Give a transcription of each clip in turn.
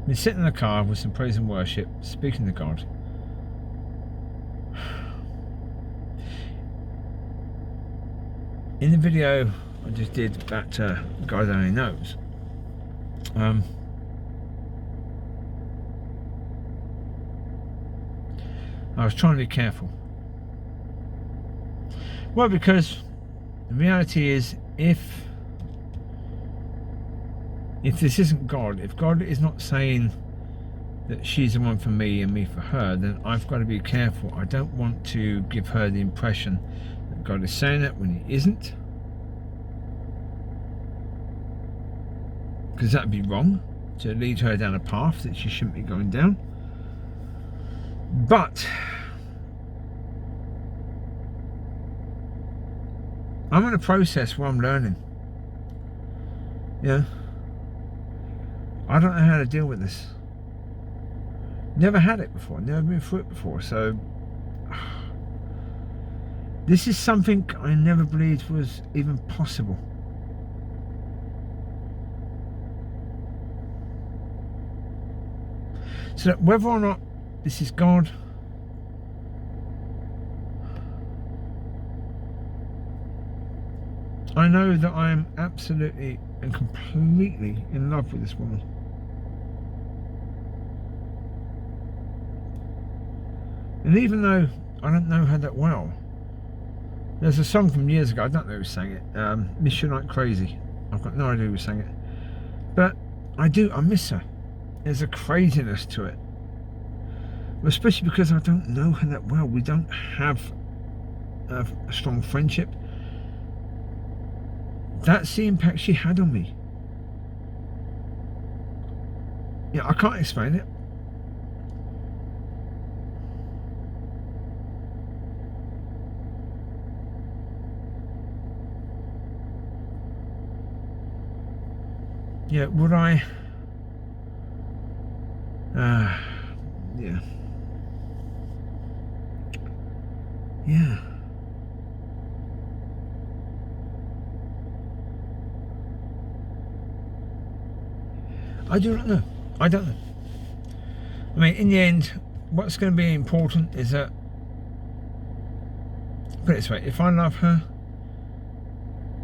been sitting in the car with some praise and worship, speaking to God. In the video I just did that God Only Knows, I was trying to be careful. Well, because the reality is, if this isn't God, if God is not saying that she's the one for me and me for her, then I've got to be careful. I don't want to give her the impression that God is saying that when He isn't, because that would be wrong, to lead her down a path that she shouldn't be going down. But I'm in a process where I'm learning. Yeah, I don't know how to deal with this. Never had it before, never been through it before, so this is something I never believed was even possible. So that whether or not this is God, I know that I am absolutely and completely in love with this woman. And even though I don't know her that well, there's a song from years ago, I don't know who sang it, Miss You Like Crazy. I've got no idea who sang it. But I miss her. There's a craziness to it. Especially because I don't know her that well. We don't have a strong friendship. That's the impact she had on me. Yeah, I can't explain it. Yeah, would I? Yeah. Yeah. I do not know. I don't know. I mean, in the end, what's going to be important is that, put it this way, if I love her,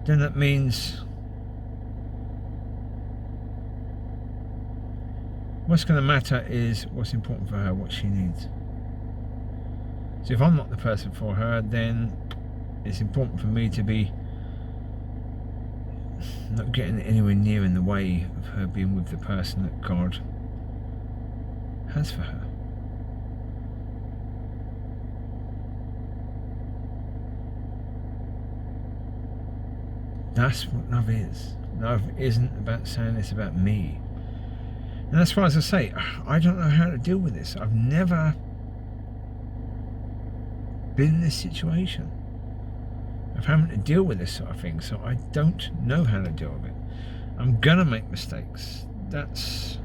then that means what's going to matter is what's important for her, what she needs. So if I'm not the person for her, then it's important for me to be not getting anywhere near in the way of her being with the person that God has for her. That's what love is. Love isn't about saying it's about me. And that's why, as I say, I don't know how to deal with this. I've never been in this situation of having to deal with this sort of thing, so I don't know how to deal with it. I'm gonna make mistakes. That's,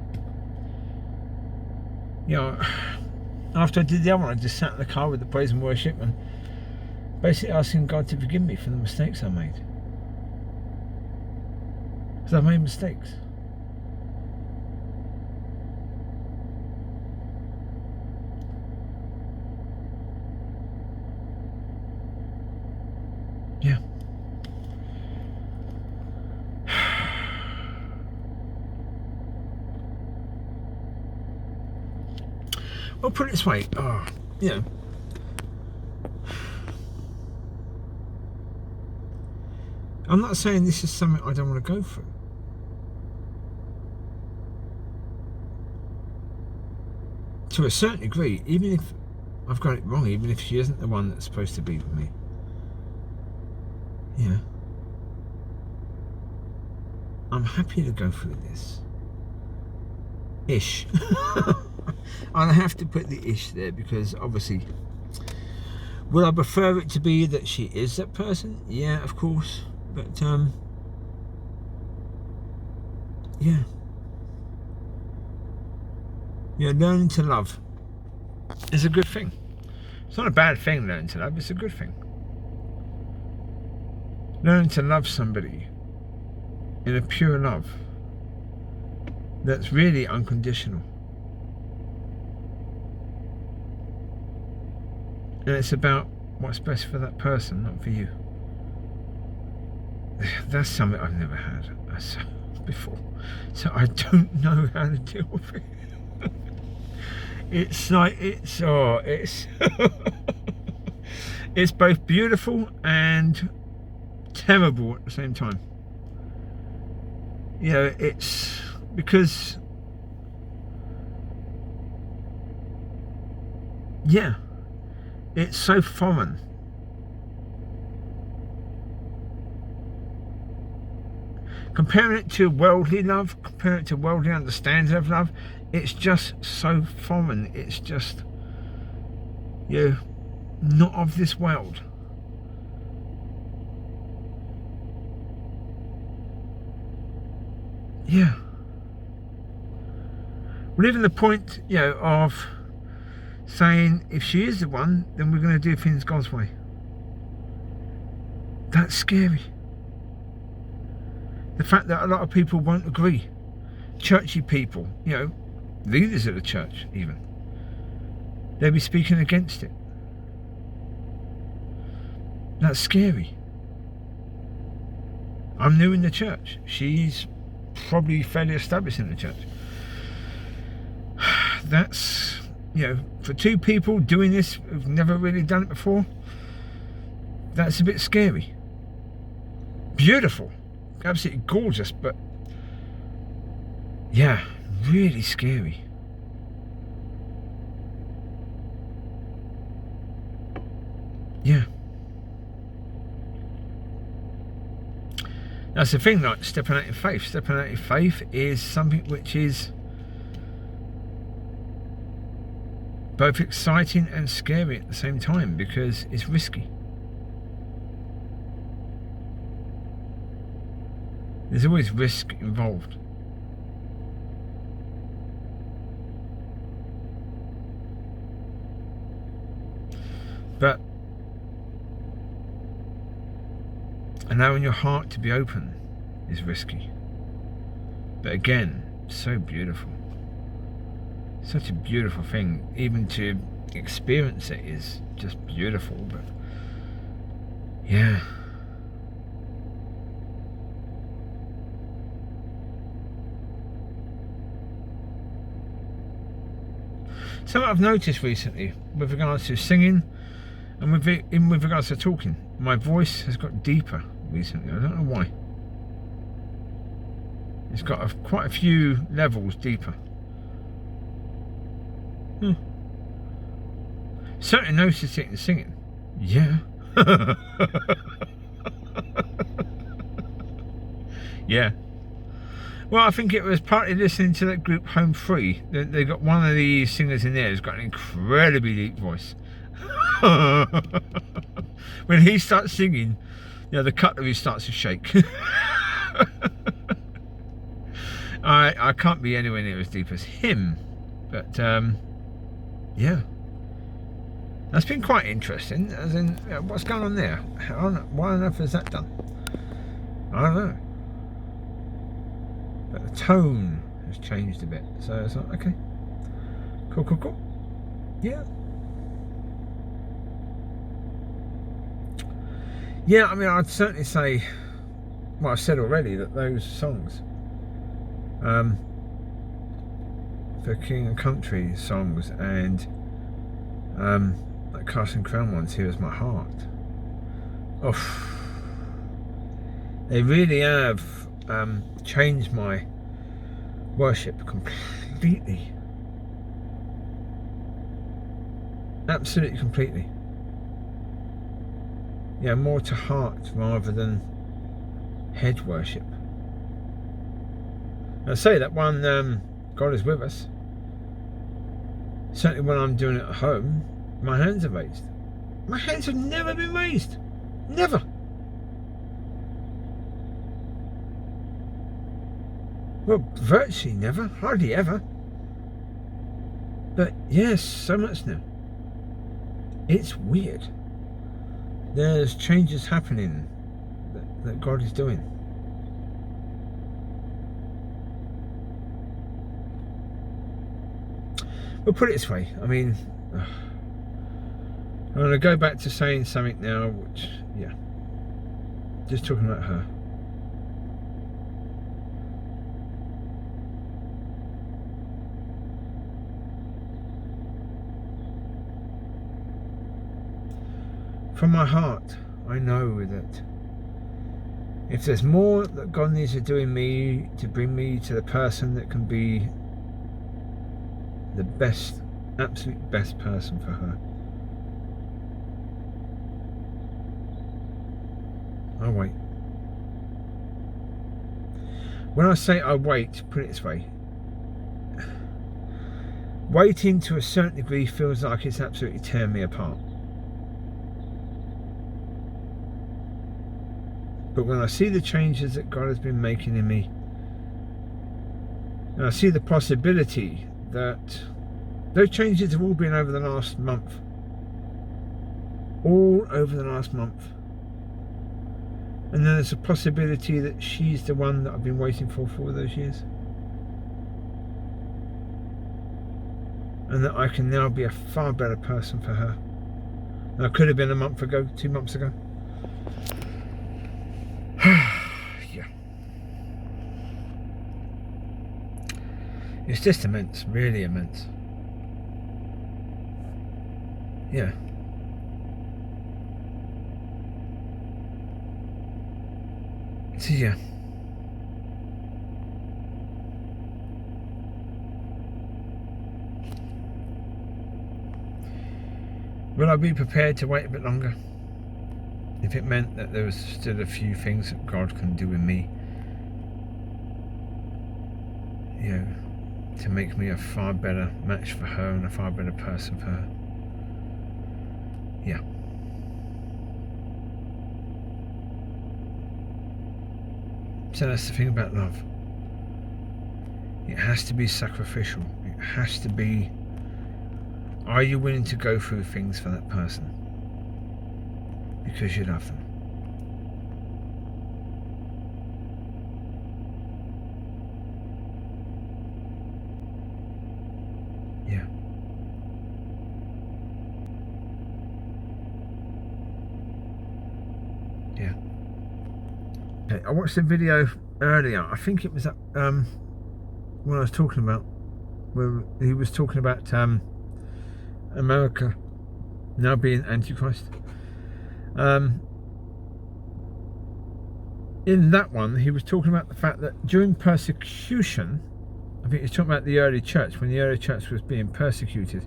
you know, after I did the other one, I just sat in the car with the praise and worship and basically asking God to forgive me for the mistakes I made, because I've made mistakes. Yeah. Well, put it this way, you know, I'm not saying this is something I don't want to go through. To a certain degree, even if I've got it wrong, even if she isn't the one that's supposed to be with me. Yeah, I'm happy to go through this. Ish. I have to put the ish there because obviously, would I prefer it to be that she is that person? Yeah, of course. But yeah. Yeah, learning to love is a good thing. It's not a bad thing, learning to love, it's a good thing. Learning to love somebody in a pure love that's really unconditional. And it's about what's best for that person, not for you. That's something I've never had before. So I don't know how to deal with it. It's like, it's it's both beautiful and terrible at the same time. You know, it's because, yeah, it's so foreign. Comparing it to worldly love, comparing it to worldly understanding of love, it's just so foreign. It's just, you know, not of this world. Yeah. Well, even the point, you know, of saying if she is the one, then we're going to do things God's way. That's scary. The fact that a lot of people won't agree. Churchy people, you know, leaders of the church even, they'll be speaking against it. That's scary. I'm new in the church. She's probably fairly established in the church. That's, you know, for two people doing this who've never really done it before, that's a bit scary. Beautiful, absolutely gorgeous, but yeah, really scary. Yeah. That's the thing, like stepping out in faith. Stepping out in faith is something which is both exciting and scary at the same time, because it's risky. There's always risk involved. But allowing your heart to be open is risky. But again, so beautiful. Such a beautiful thing. Even to experience it is just beautiful. But yeah. Something I've noticed recently with regards to singing and with regards to talking, my voice has got deeper recently. I don't know why. It's got quite a few levels deeper. Certainly noticed it in singing. Yeah. Yeah. Well, I think it was partly listening to that group Home Free. They got one of the singers in there who's got an incredibly deep voice. When he starts singing, you know, the cutlery starts to shake. I can't be anywhere near as deep as him, but yeah, that's been quite interesting. As in, what's going on there? Why on earth is that done? I don't know. But the tone has changed a bit, so it's like, okay, cool. Yeah, I mean, I'd certainly say, well, I've said already that those songs, the King and Country songs and like Casting Crown ones, Here Is My Heart, they really have changed my worship completely. Absolutely completely. Yeah, more to heart rather than head worship. I say that one, God Is With Us, certainly when I'm doing it at home, my hands are raised. My hands have never been raised. Never. Well, virtually never, hardly ever. But yes, so much now. It's weird. There's changes happening that God is doing. Well, put it this way, I mean, I'm going to go back to saying something now, which, yeah, just talking about her. From my heart, I know that if there's more that God needs to do in me to bring me to the person that can be the best, absolute best person for her, I'll wait. When I say I wait, put it this way, waiting to a certain degree feels like it's absolutely tearing me apart. But when I see the changes that God has been making in me, and I see the possibility that those changes have all been over the last month. All over the last month. And then there's a possibility that she's the one that I've been waiting for all those years. And that I can now be a far better person for her than I could have been a month ago, 2 months ago. Yeah. It's just immense, really immense. Yeah. So yeah. Will I be prepared to wait a bit longer? If it meant that there was still a few things that God can do in me, you know, to make me a far better match for her and a far better person for her. Yeah. So that's the thing about love. It has to be sacrificial. It has to be, are you willing to go through things for that person? Because you love them. Yeah. Yeah. Okay, I watched a video earlier. I think it was that what I was talking about, where he was talking about America now being Antichrist. In that one, he was talking about the fact that during persecution, I think he was talking about the early church, when the early church was being persecuted,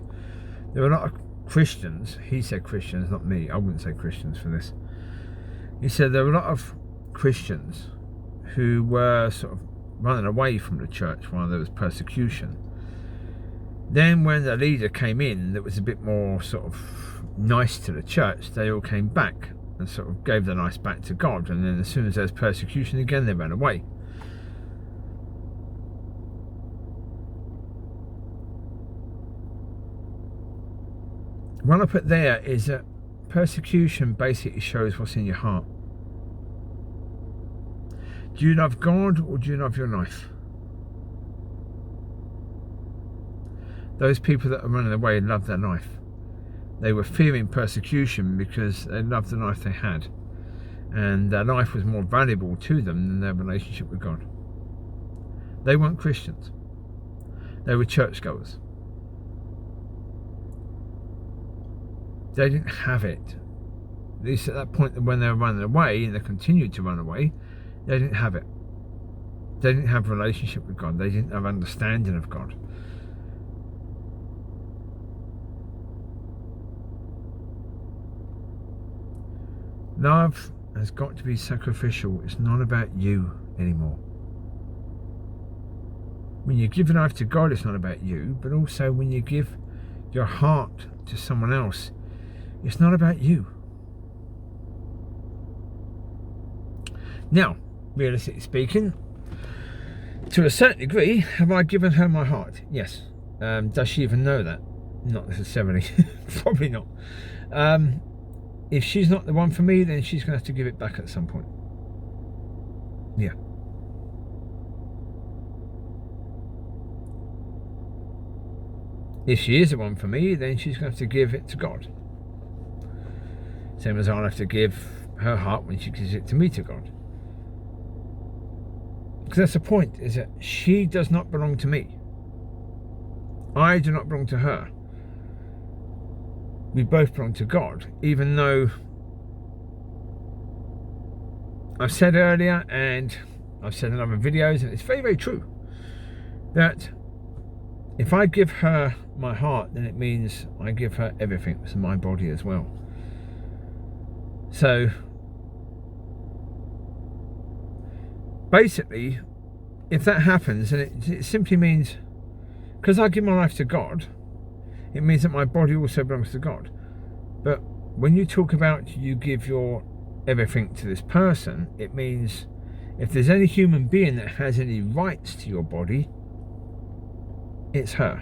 there were a lot of Christians, he said Christians, not me, I wouldn't say Christians for this. He said there were a lot of Christians who were sort of running away from the church while there was persecution. Then when the leader came in that was a bit more sort of nice to the church, they all came back and sort of gave the nice back to God, and then as soon as there's persecution again, they ran away. What I put there is that persecution basically shows what's in your heart. Do you love God or do you love your life? Those people that are running away love their life. They were fearing persecution because they loved the life they had, and their life was more valuable to them than their relationship with God. They weren't Christians. They were churchgoers. They didn't have it. At least at that point when they were running away, and they continued to run away, they didn't have it. They didn't have a relationship with God. They didn't have understanding of God. Love has got to be sacrificial. It's not about you anymore. When you give your life to God, it's not about you, but also when you give your heart to someone else, it's not about you. Now, realistically speaking, to a certain degree, have I given her my heart? Yes. Does she even know that? Not necessarily. Probably not. If she's not the one for me, then she's going to have to give it back at some point. Yeah. If she is the one for me, then she's going to have to give it to God. Same as I'll have to give her heart when she gives it to me to God. Because that's the point, is that she does not belong to me. I do not belong to her. We both belong to God, even though I've said earlier, and I've said in other videos, and it's very, very true, that if I give her my heart, then it means I give her everything. It's my body as well. So basically, if that happens, then it simply means, because I give my life to God, it means that my body also belongs to God. But when you talk about you give your everything to this person, it means if there's any human being that has any rights to your body, it's her,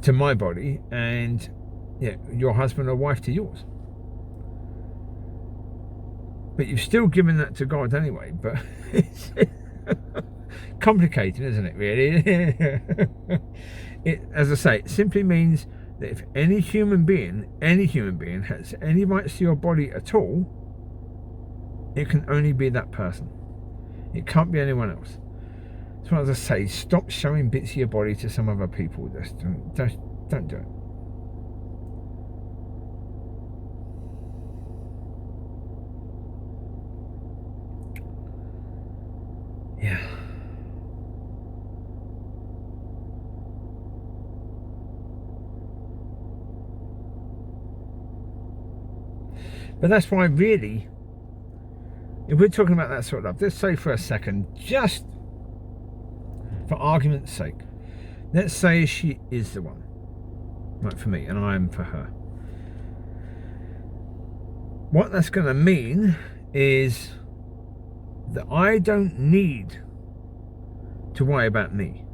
to my body, and yeah, your husband or wife to yours. But you've still given that to God anyway. But it's complicated, isn't it, really? As I say, it simply means that if any human being has any rights to your body at all, it can only be that person. It can't be anyone else. So as I say, stop showing bits of your body to some other people. Just don't do it. Yeah. But that's why, really, if we're talking about that sort of love, let's say for a second, just for argument's sake, let's say she is the one, right, for me, and I am for her. What that's going to mean is that I don't need to worry about me.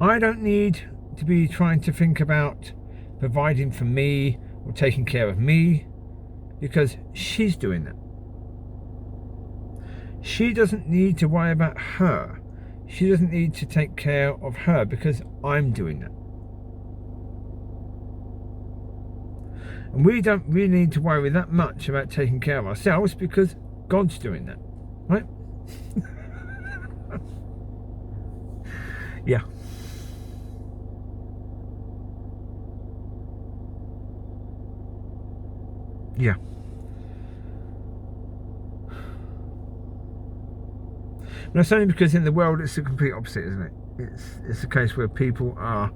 I don't need to be trying to think about providing for me or taking care of me, because she's doing that. She doesn't need to worry about her. She doesn't need to take care of her, because I'm doing that. And we don't really need to worry that much about taking care of ourselves, because God's doing that, right? Yeah. Yeah. And that's only because in the world it's the complete opposite, isn't it? It's a case where people are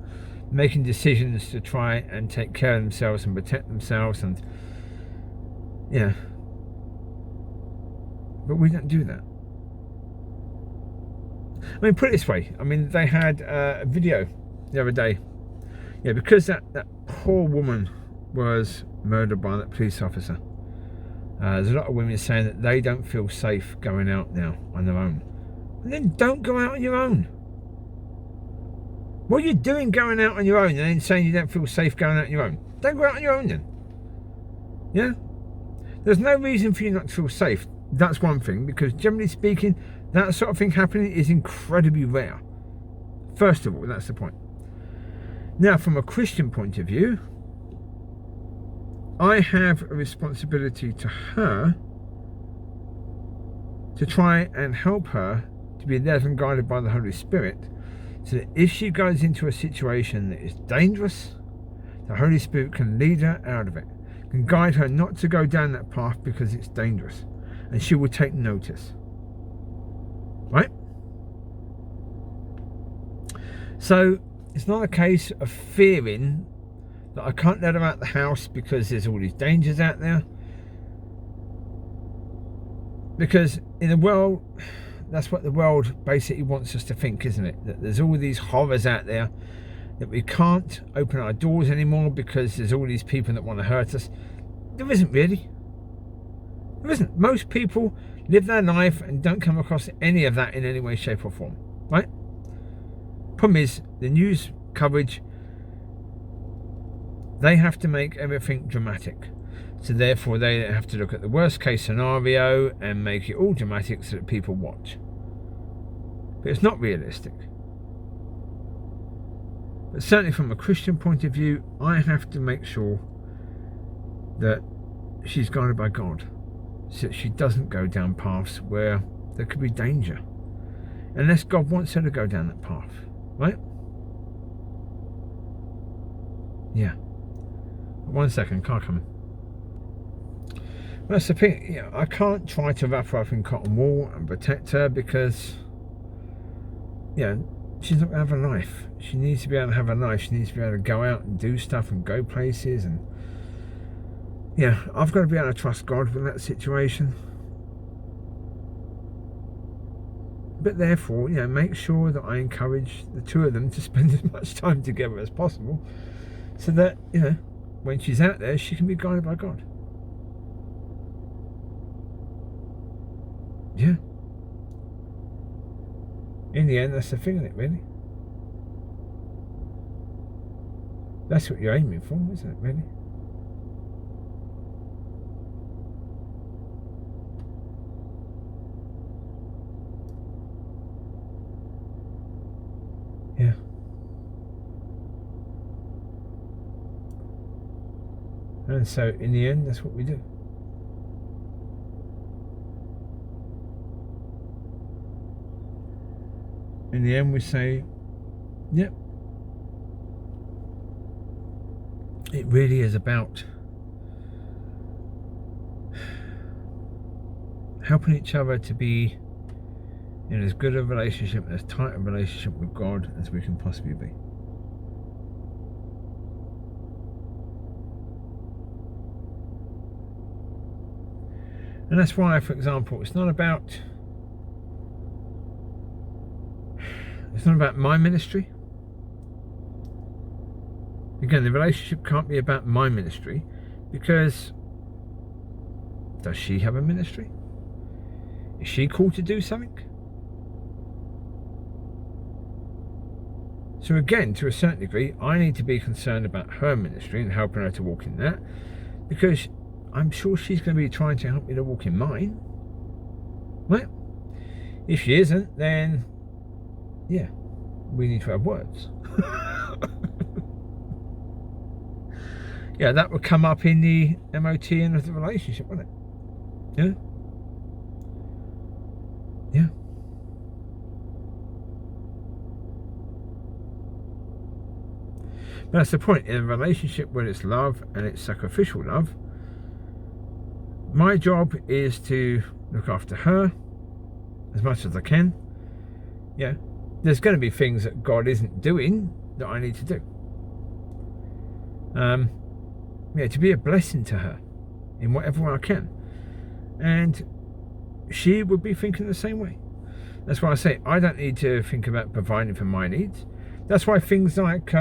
making decisions to try and take care of themselves and protect themselves, and yeah. But we don't do that. I mean, put it this way. I mean, they had a video the other day. Yeah, because that poor woman was murdered by that police officer. There's a lot of women saying that they don't feel safe going out now on their own. And then don't go out on your own. What are you doing going out on your own and then saying you don't feel safe going out on your own? Don't go out on your own then. Yeah? There's no reason for you not to feel safe. That's one thing, because generally speaking, that sort of thing happening is incredibly rare. First of all, that's the point. Now, from a Christian point of view, I have a responsibility to her to try and help her to be led and guided by the Holy Spirit, so that if she goes into a situation that is dangerous, the Holy Spirit can lead her out of it, can guide her not to go down that path because it's dangerous, and she will take notice. Right? So it's not a case of fearing that I can't let her out the house because there's all these dangers out there. Because in the world, that's what the world basically wants us to think, isn't it? That there's all these horrors out there, that we can't open our doors anymore because there's all these people that want to hurt us. There isn't really. There isn't. Most people live their life and don't come across any of that in any way, shape or form, right? Problem is, the news coverage, they have to make everything dramatic. So therefore they have to look at the worst case scenario and make it all dramatic so that people watch. But it's not realistic. But certainly from a Christian point of view, I have to make sure that she's guided by God, so that she doesn't go down paths where there could be danger, unless God wants her to go down that path, right? Yeah. 1 second, car coming. Well, that's the thing. You know, I can't try to wrap her up in cotton wool and protect her because, you know, she's not going to have a life. She needs to be able to have a life. She needs to be able to go out and do stuff and go places. And yeah, I've got to be able to trust God with that situation. But therefore, you know, make sure that I encourage the two of them to spend as much time together as possible, so that, you know, when she's out there, she can be guided by God. Yeah. In the end, that's the thing, isn't it, really? That's what you're aiming for, isn't it, really? Yeah. And so, in the end, that's what we do. In the end, we say, yep. It really is about helping each other to be in as good a relationship, as tight a relationship with God as we can possibly be. And that's why, for example, it's not about my ministry. Again, the relationship can't be about my ministry, because does she have a ministry? Is she called to do something? So again, to a certain degree, I need to be concerned about her ministry and helping her to walk in that, because I'm sure she's going to be trying to help me to walk in mine. Right? If she isn't, then yeah, we need to have words. Yeah, that would come up in the MOT end of the relationship, wouldn't it? Yeah. Yeah. But that's the point. In a relationship where it's love and it's sacrificial love, my job is to look after her as much as I can. Yeah. There's going to be things that God isn't doing that I need to do. Yeah, to be a blessing to her in whatever way I can. And she would be thinking the same way. That's why I say I don't need to think about providing for my needs. That's why things like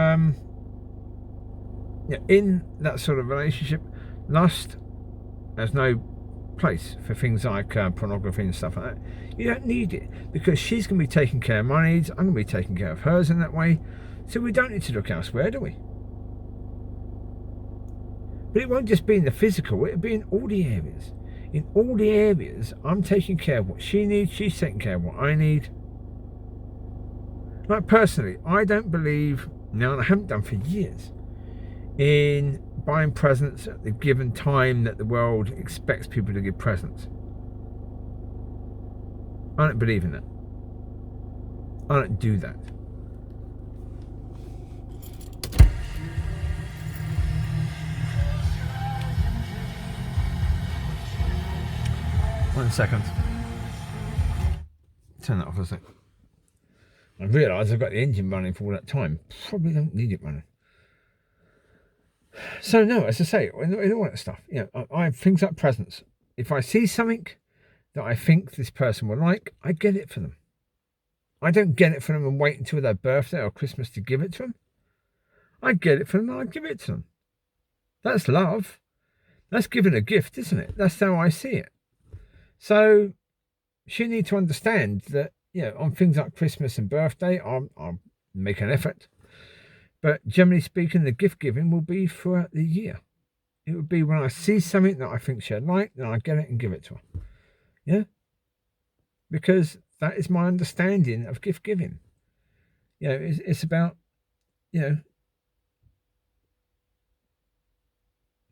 in that sort of relationship, lust has no place for things like pornography and stuff like that. You don't need it, because she's going to be taking care of my needs, I'm going to be taking care of hers in that way, so we don't need to look elsewhere, do we? But it won't just be in the physical, it'll be in all the areas. In all the areas, I'm taking care of what she needs, she's taking care of what I need. Like personally, I don't believe, now, and I haven't done for years, in buying presents at the given time that the world expects people to give presents. I don't believe in that. I don't do that. One second. Turn that off a sec. I realise I've got the engine running for all that time. Probably don't need it running. So no, as I say, in all that stuff, you know, I have things like presents. If I see something that I think this person will like, I get it for them. I don't get it for them and wait until their birthday or Christmas to give it to them. I get it for them and I give it to them. That's love. That's giving a gift, isn't it? That's how I see it. So she needs to understand that, you know, on things like Christmas and birthday, I'll make an effort. But generally speaking, the gift giving will be throughout the year. It would be when I see something that I think she'd like, then I get it and give it to her. Yeah? Because that is my understanding of gift giving. You know, it's about you know,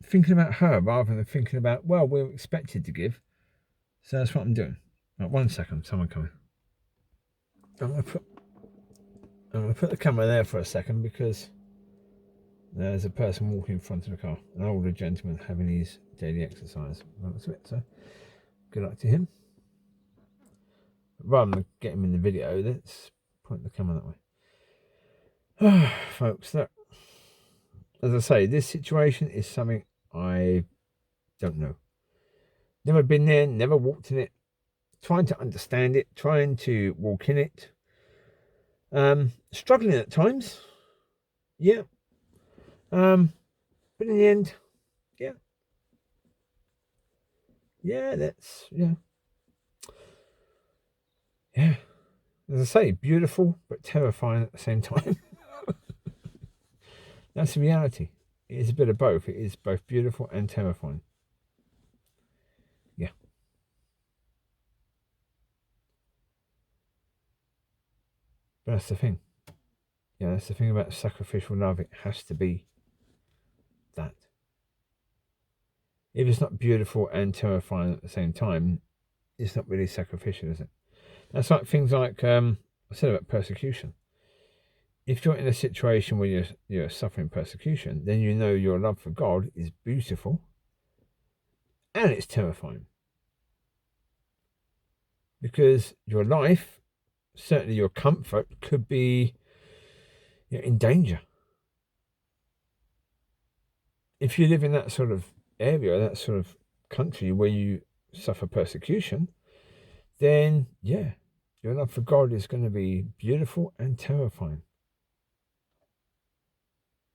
thinking about her rather than thinking about, well, we're expected to give. So that's what I'm doing. Right, 1 second, someone coming. I'm going to put the camera there for a second because there's a person walking in front of the car, an older gentleman having his daily exercise. So good luck to him. Rather than get him in the video, let's point the camera that way. Folks, look, as I say, this situation is something I don't know. Never been there, never walked in it. Trying to understand it, trying to walk in it. Struggling at times. Yeah. But in the end, yeah. Yeah, that's, yeah. Yeah. As I say, beautiful but terrifying at the same time. That's the reality. It is a bit of both. It is both beautiful and terrifying. Yeah. But that's the thing. Yeah, that's the thing about sacrificial love. It has to be that. If it's not beautiful and terrifying at the same time, it's not really sacrificial, is it? That's like things like I said about persecution. If you're in a situation where you're suffering persecution, then you know your love for God is beautiful and it's terrifying. Because your life, certainly your comfort, could be in danger. If you live in that sort of area, that sort of country where you suffer persecution, then yeah, your love for God is going to be beautiful and terrifying.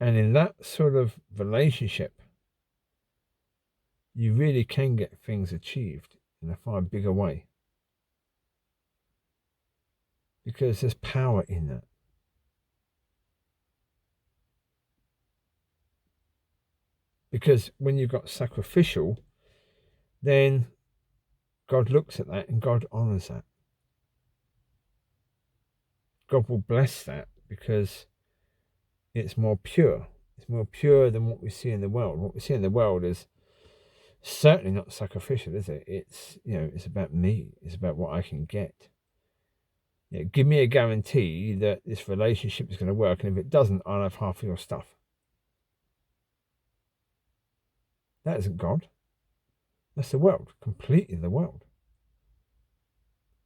And in that sort of relationship, you really can get things achieved in a far bigger way. Because there's power in that. Because when you've got sacrificial, then God looks at that and God honours that. God will bless that because it's more pure. It's more pure than what we see in the world. What we see in the world is certainly not sacrificial, is it? It's, it's about me. It's about what I can get. Give me a guarantee that this relationship is going to work, and if it doesn't, I'll have half of your stuff. That isn't God. That's the world, completely the world.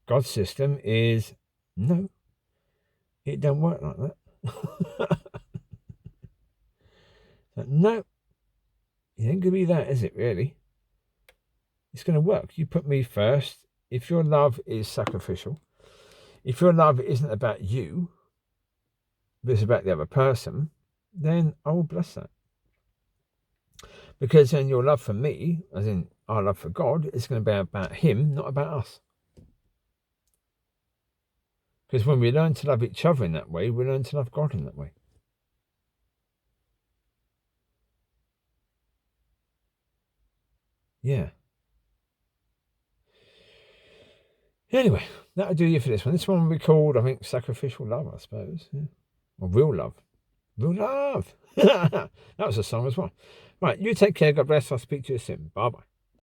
God's system is, no, it don't work like that. No, it ain't going to be that, is it, really? It's going to work. You put me first. If your love is sacrificial, if your love isn't about you, but it's about the other person, then I will bless that. Because then your love for me, as in our love for God, is going to be about him, not about us. Because when we learn to love each other in that way, we learn to love God in that way. Yeah. Anyway, that'll do you for this one. This one will be called, I think, Sacrificial Love, I suppose. Yeah. Or Real Love. Real Love. That was a song as well. Right, you take care. God bless. I'll speak to you soon. Bye-bye.